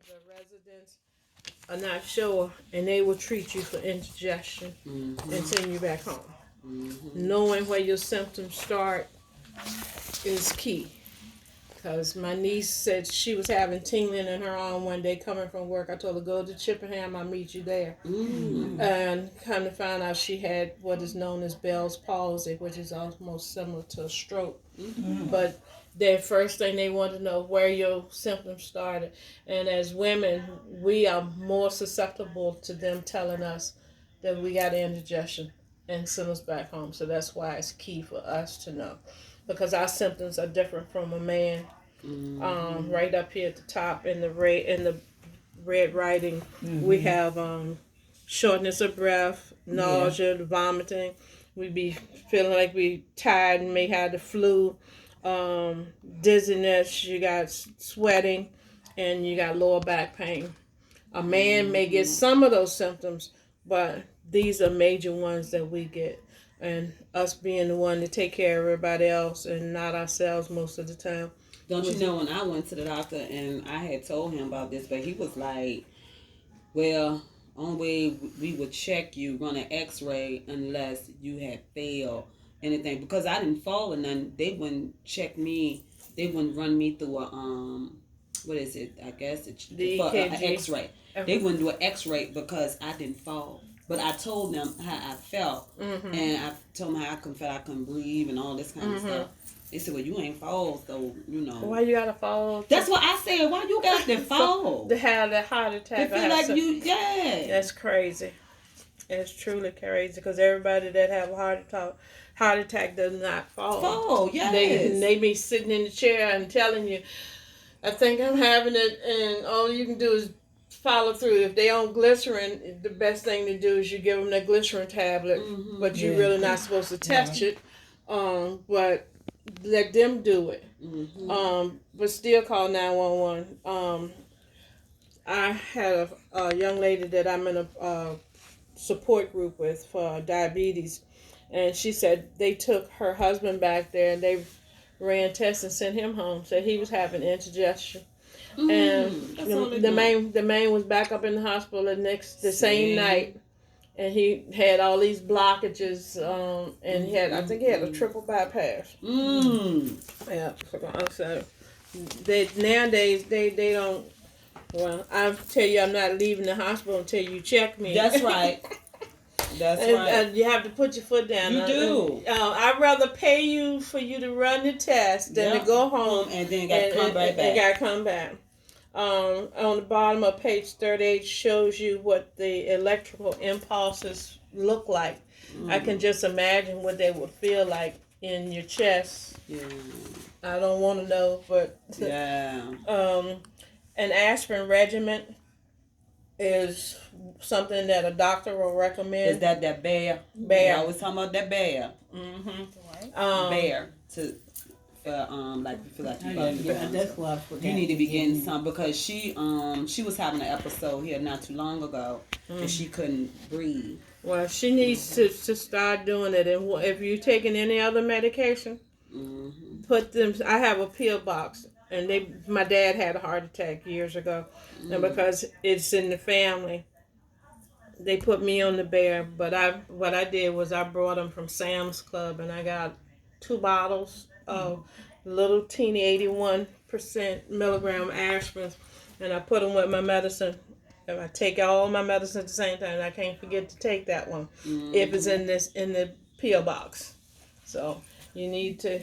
the residents are not sure, and they will treat you for indigestion and send you back home. Knowing where your symptoms start is key. Because my niece said she was having tingling in her arm one day coming from work. I told her, go to Chippenham, I'll meet you there. And come to find out she had what is known as Bell's palsy, which is almost similar to a stroke. But the first thing they want to know where your symptoms started. And as women, we are more susceptible to them telling us that we got indigestion and send us back home. So that's why it's key for us to know. Because our symptoms are different from a man. Right up here at the top in the red writing, we have shortness of breath, nausea, vomiting. We be feeling like we tired and may have the flu, dizziness. You got sweating, and you got lower back pain. A man may get some of those symptoms, but these are major ones that we get. And us being the one to take care of everybody else and not ourselves most of the time. Don't you know, when I went to the doctor and I had told him about this, but he was like, well, only way we would check you, run an x-ray unless you had failed anything. Because I didn't fall or nothing, they wouldn't check me, they wouldn't run me through a, what is it, I guess it's the an x-ray. They wouldn't do an x-ray because I didn't fall. But I told them how I felt, and I told them how I couldn't breathe and all this kind of stuff. They said, well, you ain't fall, so, you know. Why you gotta fall? That's what I said. Why you got to fall? To have that heart attack. To feel like yeah. That's crazy. It's truly crazy because everybody that have a heart attack does not fall. Fall, yes. They be sitting in the chair and telling you, I think I'm having it, and all you can do is follow through. If they on glycerin, the best thing to do is you give them that glycerin tablet, but you're really not supposed to touch it. But let them do it. But still call 911. I had a young lady that I'm in a support group with for diabetes, and she said they took her husband back there and they ran tests and sent him home. Said he was having indigestion. And the man was back up in the hospital the same night, and he had all these blockages, and I think he had a triple bypass. Yeah, so nowadays they don't. Well, I tell you, I'm not leaving the hospital until you check me. That's right. Right. You have to put your foot down. You do. I'd rather pay you for you to run the test than to go home and then got to come right back. And got to come back. On the bottom of page 38 shows you what the electrical impulses look like. I can just imagine what they would feel like in your chest. Yeah. I don't want to know, but an aspirin regimen is something that a doctor will recommend. Is that bear? Bear. I was talking about that bear. Bear to. Like you feel like you need to be getting some, because she was having an episode here not too long ago and she couldn't breathe. Well, she needs to start doing it. And if you're taking any other medication, put them. I have a pill box, and my dad had a heart attack years ago, and because it's in the family, they put me on the bear. But what I did was I brought them from Sam's Club, and I got 2 bottles of little teeny 81% milligram aspirin, and I put them with my medicine. And I take all my medicine at the same time. And I can't forget to take that one if it's in the pill box. So you need to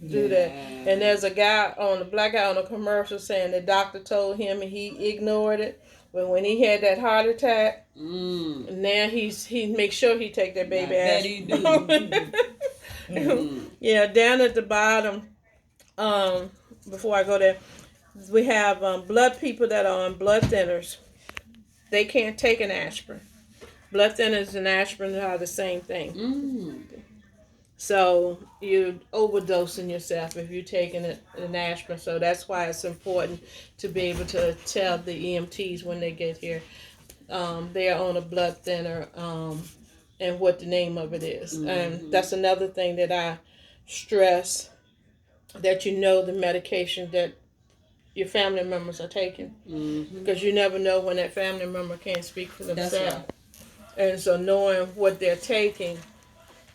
do that. And there's a black guy on a commercial saying the doctor told him and he ignored it. But when he had that heart attack, now he makes sure he take that baby aspirin. Yeah, down at the bottom, before I go there, we have blood people that are on blood thinners. They can't take an aspirin. Blood thinners and aspirin are the same thing. So you're overdosing yourself if you're taking an aspirin. So that's why it's important to be able to tell the EMTs when they get here they're on a blood thinner and what the name of it is. And that's another thing that I stress, that you know the medication that your family members are taking, Mm-hmm. because you never know when that family member can't speak for That's themselves. right. And so knowing what they're taking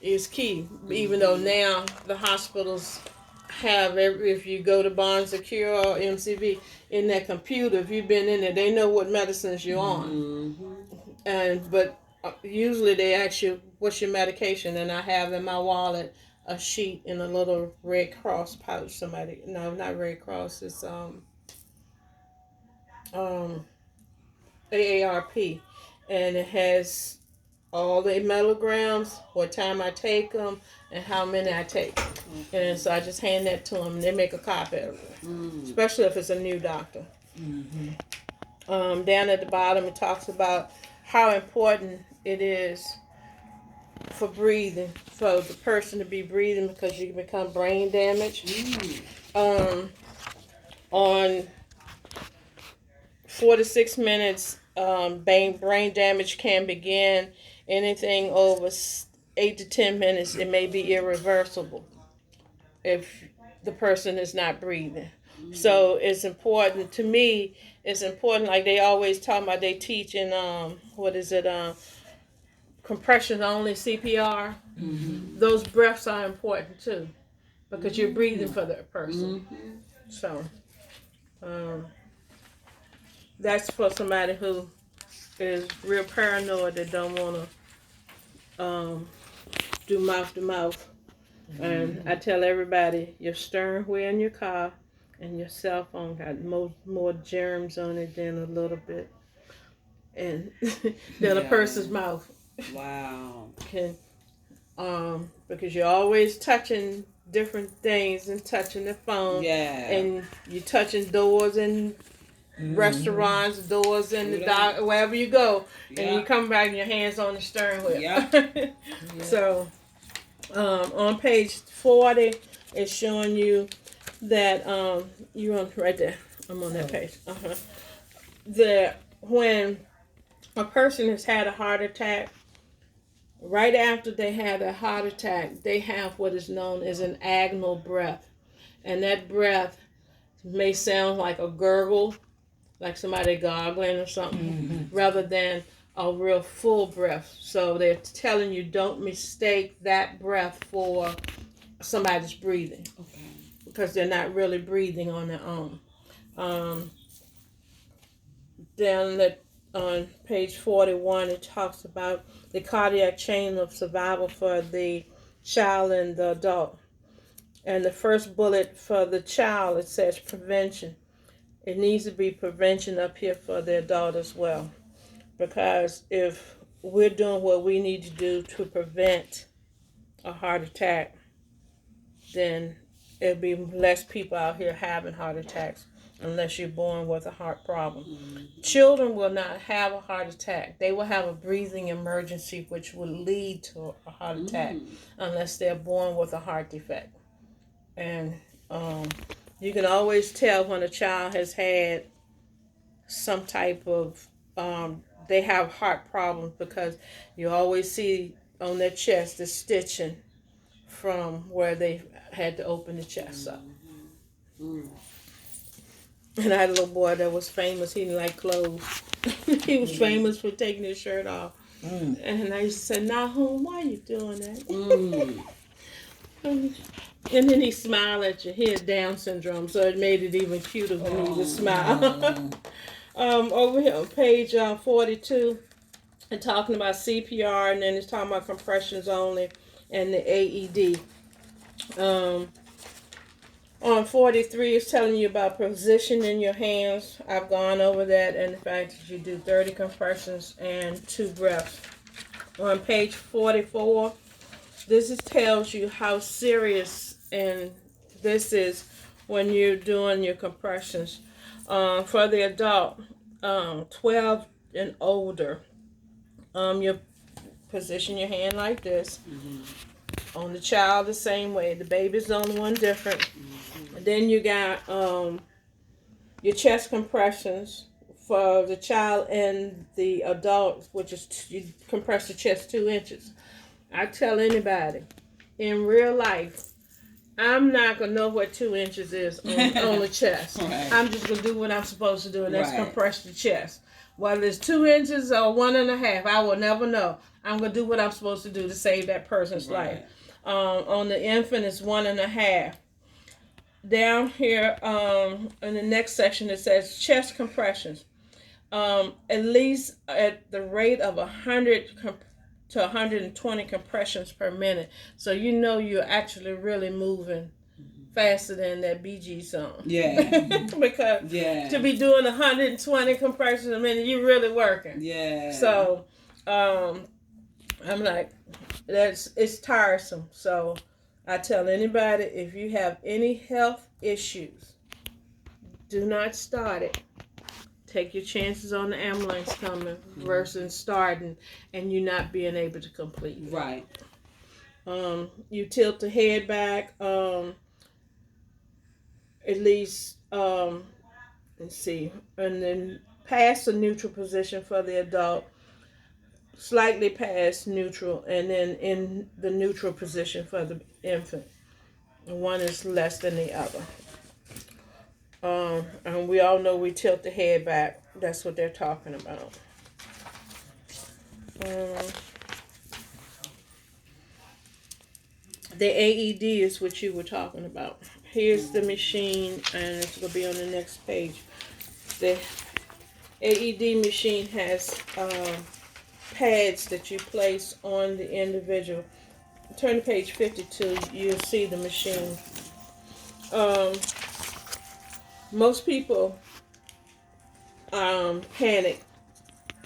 is key. Even though now the hospitals have if you go to Barnes Secure or MCV in that computer, if you've been in there, they know what medicines you're on. Mm-hmm. And but usually they ask you what's your medication, and I have in my wallet a sheet in a little Red Cross pouch. Somebody, no, not Red Cross. It's AARP, and it has all the milligrams, what time I take them, and how many I take. And so I just hand that to them, and they make a copy of it, especially if it's a new doctor. Down at the bottom, it talks about how important it is for breathing, for the person to be breathing, because you can become brain damaged. On 4 to 6 minutes, brain damage can begin. Anything over 8 to 10 minutes, it may be irreversible if the person is not breathing. So it's important to me. It's important, like they always talk about. They teach in compression only CPR. Those breaths are important too, because you're breathing for that person. So that's for somebody who is real paranoid, that don't want to do mouth to mouth. And I tell everybody, your steering wheel in your car and your cell phone got more germs on it than a little bit, and than a person's mouth. Wow. Can because you're always touching different things and touching the phone. Yeah. And you're touching doors and restaurants, doors in the dock, wherever you go, and you come back and your hands on the steering wheel. Yeah. So on page 40, it's showing you that you're on right there. I'm on that page. That when a person has had a heart attack, right after they have a heart attack, they have what is known as an agonal breath, and that breath may sound like a gurgle, like somebody gargling or something, rather than a real full breath. So they're telling you, don't mistake that breath for somebody's breathing, because they're not really breathing on their own. On page 41, it talks about the cardiac chain of survival for the child and the adult. And the first bullet for the child, it says prevention. It needs to be prevention up here for the adult as well. Because if we're doing what we need to do to prevent a heart attack, then there'll be less people out here having heart attacks, unless you're born with a heart problem. Children will not have a heart attack. They will have a breathing emergency, which will lead to a heart attack, unless they're born with a heart defect. And you can always tell when a child has had some type of they have heart problems, because you always see on their chest the stitching from where they had to open the chest up. And I had a little boy that was famous. He didn't like clothes. He was famous for taking his shirt off. And I used to say, Nahum, why are you doing that? And then he smiled at you. He had Down syndrome, so it made it even cuter when he would smile. Over here on page 42, and talking about CPR, and then it's talking about compressions only and the AED. On 43, it's telling you about positioning your hands. I've gone over that, and the fact that you do 30 compressions and 2 breaths. On page 44, this tells you how serious and this is when you're doing your compressions. For the adult, 12 and older, you position your hand like this. On the child, the same way. The baby's the only one different. And then you got your chest compressions for the child and the adult, which is you compress the chest 2 inches. I tell anybody, in real life, I'm not gonna know what 2 inches is on the chest. Right. I'm just gonna do what I'm supposed to do, and that's Right. compress the chest. Whether it's 2 inches or 1.5, I will never know. I'm gonna do what I'm supposed to do to save that person's life. On the infant, it's 1.5. Down here, in the next section, it says chest compressions. At least at the rate of 100 to 120 compressions per minute. So you know you're actually really moving faster than that BG song. Yeah. Because to be doing 120 compressions a minute, you're really working. Yeah. So I'm like, it's tiresome. So I tell anybody, if you have any health issues, do not start it. Take your chances on the ambulance coming versus starting and you not being able to complete it. Right. You tilt the head back at least, let's see, and then past the neutral position for the adult, slightly past neutral, and then in the neutral position for the infant. One is less than the other. And we all know we tilt the head back. That's what they're talking about. The AED is what you were talking about. Here's the machine, and it's going to be on the next page. The AED machine has pads that you place on the individual. Turn to page 52, you'll see the machine. Most people panic,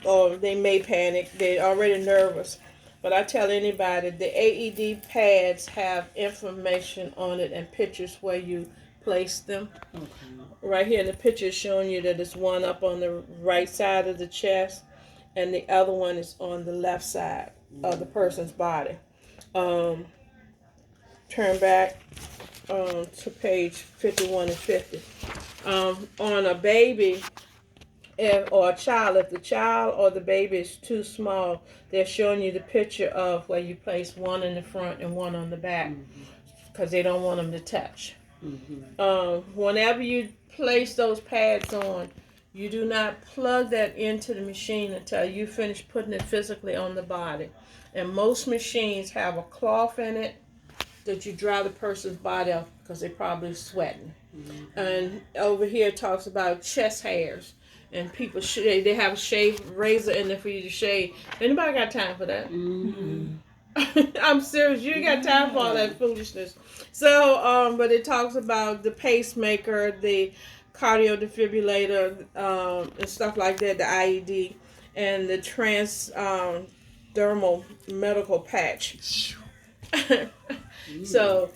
or they may panic. They're already nervous. But I tell anybody, the AED pads have information on it and pictures where you place them. Okay. Right here in the picture is showing you that there's one up on the right side of the chest and the other one is on the left side of the person's body. Turn back to page 51 and 50. On a baby or a child, if the child or the baby is too small, they're showing you the picture of where you place one in the front and one on the back because they don't want them to touch. Whenever you place those pads on, you do not plug that into the machine until you finish putting it physically on the body. And most machines have a cloth in it that you dry the person's body off because they're probably sweating. And over here it talks about chest hairs. And people they have a shave razor in there for you to shave. Anybody got time for that? I'm serious. You ain't got time for all that foolishness. So, but it talks about the pacemaker, the cardio defibrillator, and stuff like that, the IED, and the transdermal medical patch. So